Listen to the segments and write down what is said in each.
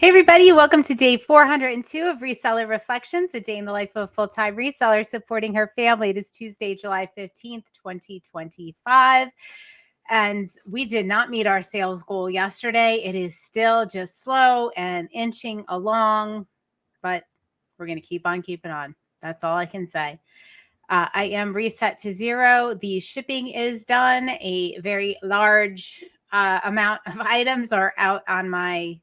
Hey, everybody. Welcome to day 402 of Reseller Reflections, a day in the life of a full-time reseller supporting her family. It is Tuesday, July 15th, 2025. And we did not meet our sales goal yesterday. It is still just slow and inching along, but we're going to keep on keeping on. That's all I can say. I am reset to zero. The shipping is done. A very large amount of items are out on my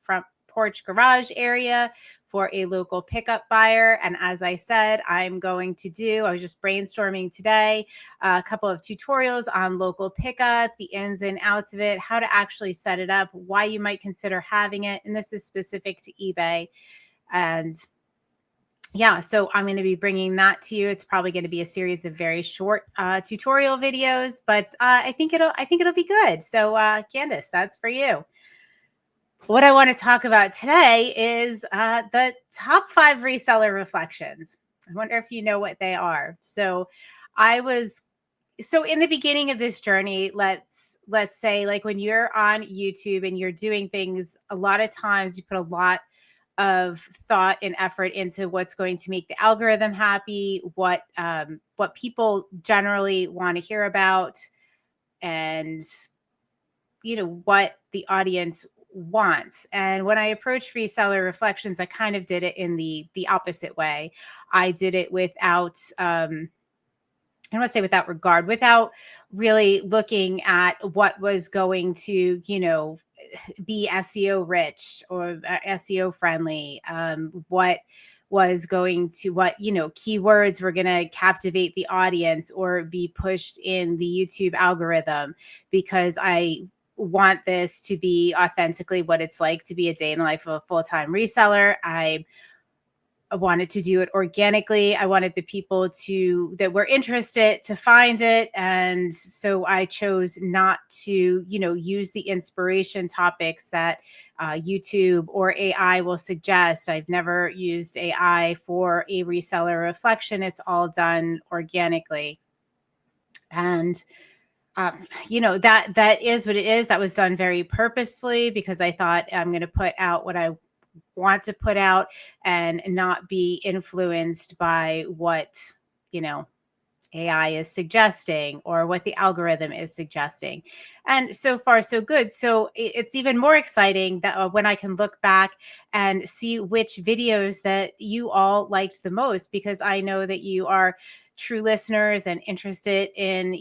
front porch garage area for a local pickup buyer. And as I said, I was just brainstorming today, a couple of tutorials on local pickup, the ins and outs of it, how to actually set it up, why you might consider having it. And this is specific to eBay. And yeah, so I'm going to be bringing that to you. It's probably going to be a series of very short tutorial videos, but I think it'll be good. So Candace, that's for you. What I want to talk about today is the top 5 reseller reflections. I wonder if you know what they are. So in the beginning of this journey, let's say, like, when you're on YouTube and you're doing things, a lot of times you put a lot of thought and effort into what's going to make the algorithm happy, what people generally want to hear about, and what the audience wants. And when I approached Reseller Reflections, I kind of did it in the opposite way. I did it without I don't want to say without regard, without really looking at what was going to, be SEO rich or SEO friendly, what keywords were going to captivate the audience or be pushed in the YouTube algorithm, because I want this to be authentically what it's like to be a day in the life of a full-time reseller. I wanted to do it organically. I wanted the people that were interested to find it. And so I chose not to, use the inspiration topics that YouTube or AI will suggest. I've never used AI for a reseller reflection. It's all done organically. And that is what it is. That was done very purposefully, because I thought I'm going to put out what I want to put out and not be influenced by what, AI is suggesting or what the algorithm is suggesting. And so far, so good. So it's even more exciting that when I can look back and see which videos that you all liked the most, because I know that you are true listeners and interested in,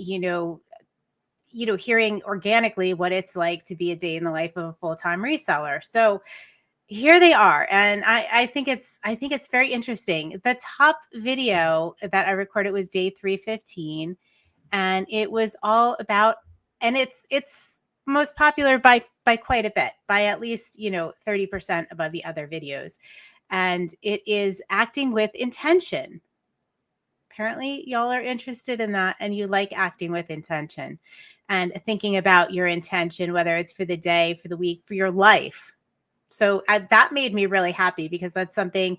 hearing organically what it's like to be a day in the life of a full-time reseller. So here they are. And I think it's very interesting. The top video that I recorded was day 315. And it was all about, and it's most popular by quite a bit, by at least, 30% above the other videos. And it is acting with intention. Apparently y'all are interested in that, and you like acting with intention and thinking about your intention, whether it's for the day, for the week, for your life. So that made me really happy, because that's something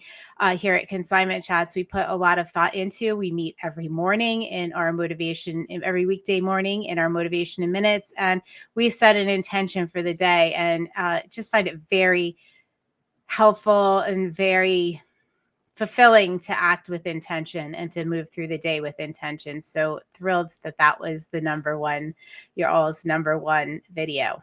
here at Consignment Chats we put a lot of thought into. We meet every morning in our motivation, every weekday morning in our motivation in minutes, and we set an intention for the day, and just find it very helpful and very fulfilling to act with intention and to move through the day with intention. So thrilled that was the number one, your all's number one video.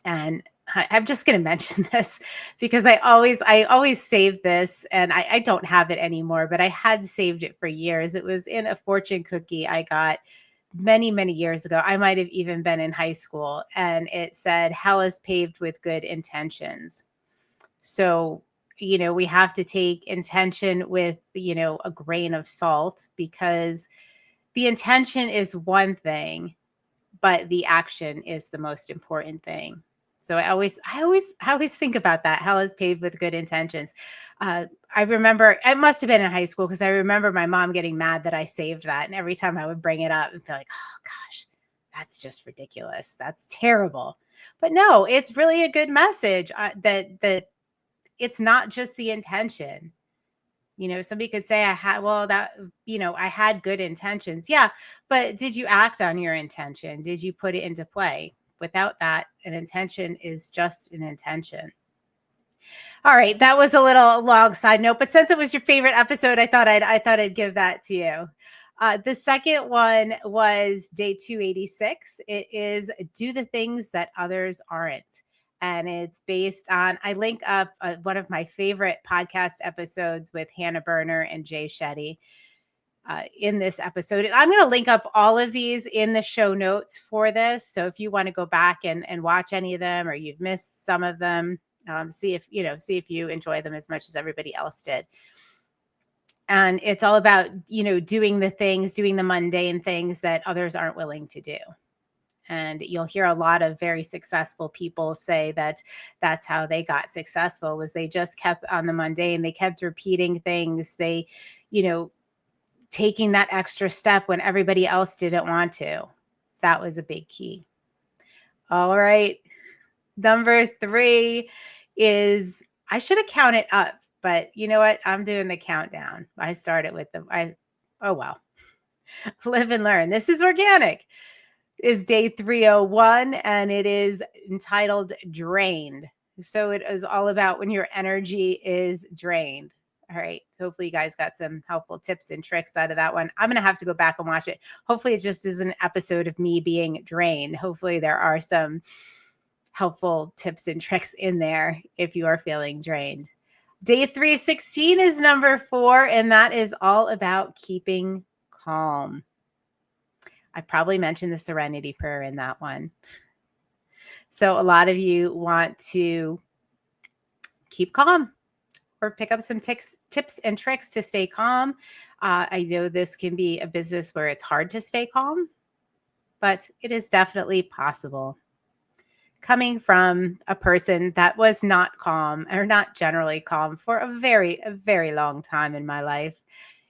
And I'm just going to mention this because I always save this, and I don't have it anymore, but I had saved it for years. It was in a fortune cookie I got many, many years ago. I might have even been in high school, and it said, "Hell is paved with good intentions." So, we have to take intention with, a grain of salt, because the intention is one thing, but the action is the most important thing. So I always think about that. Hell is paved with good intentions. I remember it must have been in high school, because I remember my mom getting mad that I saved that. And every time I would bring it up and be like, oh gosh, that's just ridiculous. That's terrible. But no, it's really a good message that it's not just the intention. Somebody could say I had good intentions. Yeah. But did you act on your intention? Did you put it into play? Without that, an intention is just an intention. All right, that was a little long side note, but since it was your favorite episode, I thought I'd give that to you. The second one was day 286. It is do the things that others aren't. And it's based on, I link up one of my favorite podcast episodes with Hannah Berner and Jay Shetty in this episode. And I'm going to link up all of these in the show notes for this. So if you want to go back and watch any of them, or you've missed some of them, see if you enjoy them as much as everybody else did. And it's all about, doing the mundane things that others aren't willing to do. And you'll hear a lot of very successful people say that that's how they got successful, was they just kept on the mundane. They kept repeating things. They, taking that extra step when everybody else didn't want to. That was a big key. All right. Number 3 is, I should have counted up, but you know what? I'm doing the countdown. I started with oh well. Live and learn. This is organic. Is day 301, and it is entitled Drained. So it is all about when your energy is drained. All right. So hopefully you guys got some helpful tips and tricks out of that one. I'm going to have to go back and watch it. Hopefully it just is an episode of me being drained. Hopefully there are some helpful tips and tricks in there if you are feeling drained. Day 316 is number 4, and that is all about keeping calm. I probably mentioned the serenity prayer in that one. So a lot of you want to keep calm or pick up some tips and tricks to stay calm. I know this can be a business where it's hard to stay calm, but it is definitely possible. Coming from a person that was not calm, or not generally calm, for a very long time in my life,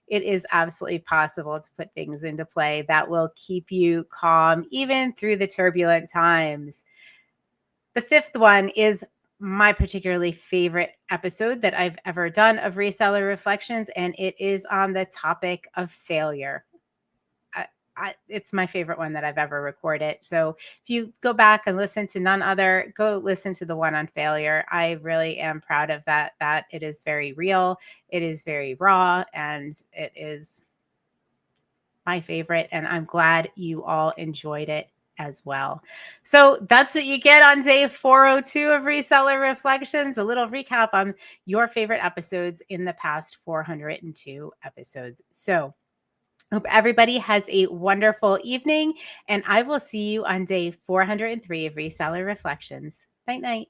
it is absolutely possible to put things into play that will keep you calm even through the turbulent times. The 5th one is my particularly favorite episode that I've ever done of Reseller Reflections, and it is on the topic of failure. It's my favorite one that I've ever recorded. So if you go back and listen to none other, go listen to the one on failure. I really am proud of that it is very real. It is very raw, and it is my favorite. And I'm glad you all enjoyed it as well. So that's what you get on day 402 of Reseller Reflections, a little recap on your favorite episodes in the past 402 episodes. So hope everybody has a wonderful evening, and I will see you on day 403 of Reseller Reflections. Night, night.